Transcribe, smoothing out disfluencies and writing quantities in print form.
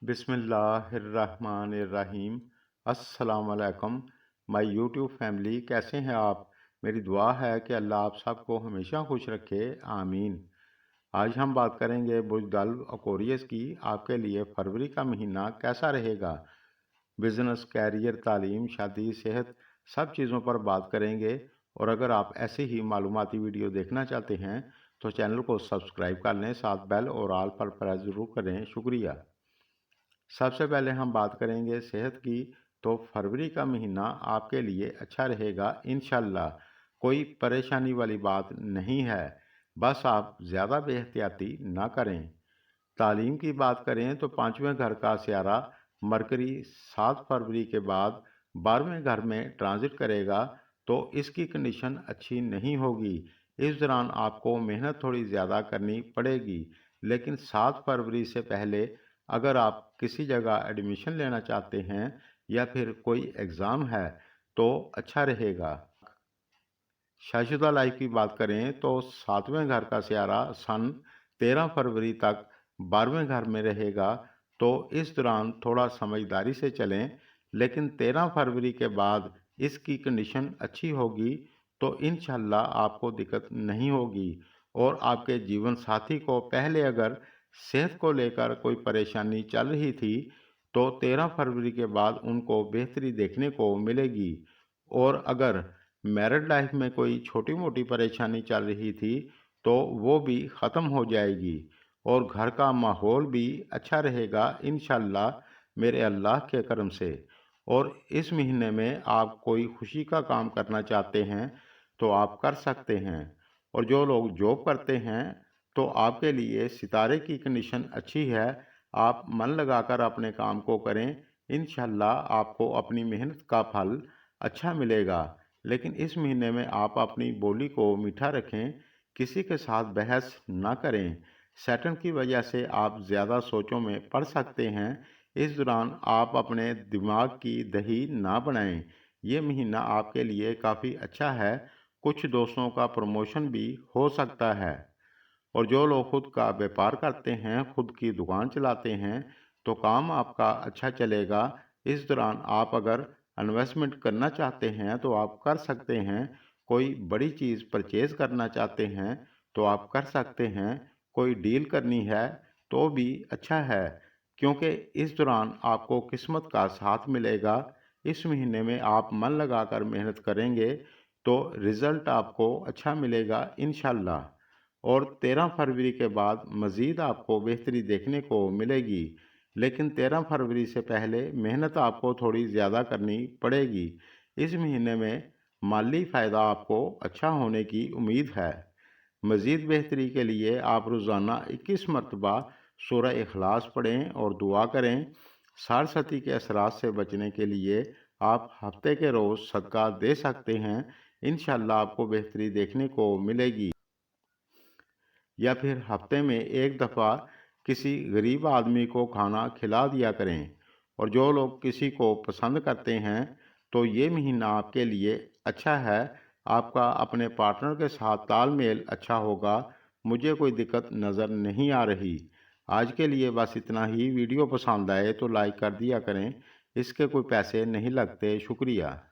बिस्मिल्लाहिर्रहमानिर्रहीम। अस्सलाम वालेकुम माय यूट्यूब फैमिली, कैसे हैं आप। मेरी दुआ है कि अल्लाह आप सबको हमेशा खुश रखे, आमीन। आज हम बात करेंगे बुज़दल अकोरियस की। आपके लिए फरवरी का महीना कैसा रहेगा। बिज़नेस, कैरियर, तालीम, शादी, सेहत, सब चीज़ों पर बात करेंगे। और अगर आप ऐसे ही मालूमाती वीडियो देखना चाहते हैं तो चैनल को सब्सक्राइब कर लें, साथ बेल और ऑल पर प्रेस ज़रूर करें। शुक्रिया। सबसे पहले हम बात करेंगे सेहत की। तो फरवरी का महीना आपके लिए अच्छा रहेगा इंशाल्लाह। कोई परेशानी वाली बात नहीं है, बस आप ज़्यादा बेहतियाती ना करें। तालीम की बात करें तो पाँचवें घर का सियारा मरकरी 7 फरवरी के बाद 12वें घर में ट्रांजिट करेगा, तो इसकी कंडीशन अच्छी नहीं होगी। इस दौरान आपको मेहनत थोड़ी ज़्यादा करनी पड़ेगी, लेकिन 7 फरवरी से पहले अगर आप किसी जगह एडमिशन लेना चाहते हैं या फिर कोई एग्ज़ाम है तो अच्छा रहेगा। शादीशुदा लाइफ की बात करें तो 7वें घर का सियारा सन 13 फरवरी तक 12वें घर में रहेगा, तो इस दौरान थोड़ा समझदारी से चलें। लेकिन 13 फरवरी के बाद इसकी कंडीशन अच्छी होगी, तो इंशाल्लाह आपको दिक्कत नहीं होगी। और आपके जीवन साथी को पहले अगर सेहत को लेकर कोई परेशानी चल रही थी तो 13 फरवरी के बाद उनको बेहतरी देखने को मिलेगी। और अगर मैरिड लाइफ में कोई छोटी मोटी परेशानी चल रही थी तो वो भी ख़त्म हो जाएगी और घर का माहौल भी अच्छा रहेगा इंशाल्लाह, मेरे अल्लाह के करम से। और इस महीने में आप कोई खुशी का काम करना चाहते हैं तो आप कर सकते हैं। और जो लोग जॉब करते हैं तो आपके लिए सितारे की कंडीशन अच्छी है। आप मन लगाकर अपने काम को करें, इंशाल्लाह आपको अपनी मेहनत का फल अच्छा मिलेगा। लेकिन इस महीने में आप अपनी बोली को मीठा रखें, किसी के साथ बहस ना करें। सैटर्न की वजह से आप ज़्यादा सोचों में पड़ सकते हैं। इस दौरान आप अपने दिमाग की दही ना बनाएं। ये महीना आपके लिए काफ़ी अच्छा है, कुछ दोस्तों का प्रमोशन भी हो सकता है। और जो लोग खुद का व्यापार करते हैं, खुद की दुकान चलाते हैं, तो काम आपका अच्छा चलेगा। इस दौरान आप अगर इन्वेस्टमेंट करना चाहते हैं तो आप कर सकते हैं। कोई बड़ी चीज़ परचेज़ करना चाहते हैं तो आप कर सकते हैं। कोई डील करनी है तो भी अच्छा है, क्योंकि इस दौरान आपको किस्मत का साथ मिलेगा। इस महीने में आप मन लगाकर मेहनत करेंगे तो रिज़ल्ट आपको अच्छा मिलेगा इंशाल्लाह। और 13 फरवरी के बाद मज़ीद आपको बेहतरी देखने को मिलेगी, लेकिन 13 फरवरी से पहले मेहनत आपको थोड़ी ज़्यादा करनी पड़ेगी। इस महीने में माली फ़ायदा आपको अच्छा होने की उम्मीद है। मज़ीद बेहतरी के लिए आप रोज़ाना 21 मरतबा सूरह इखलास पढ़ें और दुआ करें। सारसती के असरात से बचने के लिए आप हफ्ते के रोज़ सदका दे सकते हैं, इंशाल्लाह आपको बेहतरी देखने को मिलेगी। या फिर हफ्ते में एक दफ़ा किसी गरीब आदमी को खाना खिला दिया करें। और जो लोग किसी को पसंद करते हैं तो ये महीना आपके लिए अच्छा है। आपका अपने पार्टनर के साथ तालमेल अच्छा होगा। मुझे कोई दिक्कत नज़र नहीं आ रही। आज के लिए बस इतना ही। वीडियो पसंद आए तो लाइक कर दिया करें, इसके कोई पैसे नहीं लगते। शुक्रिया।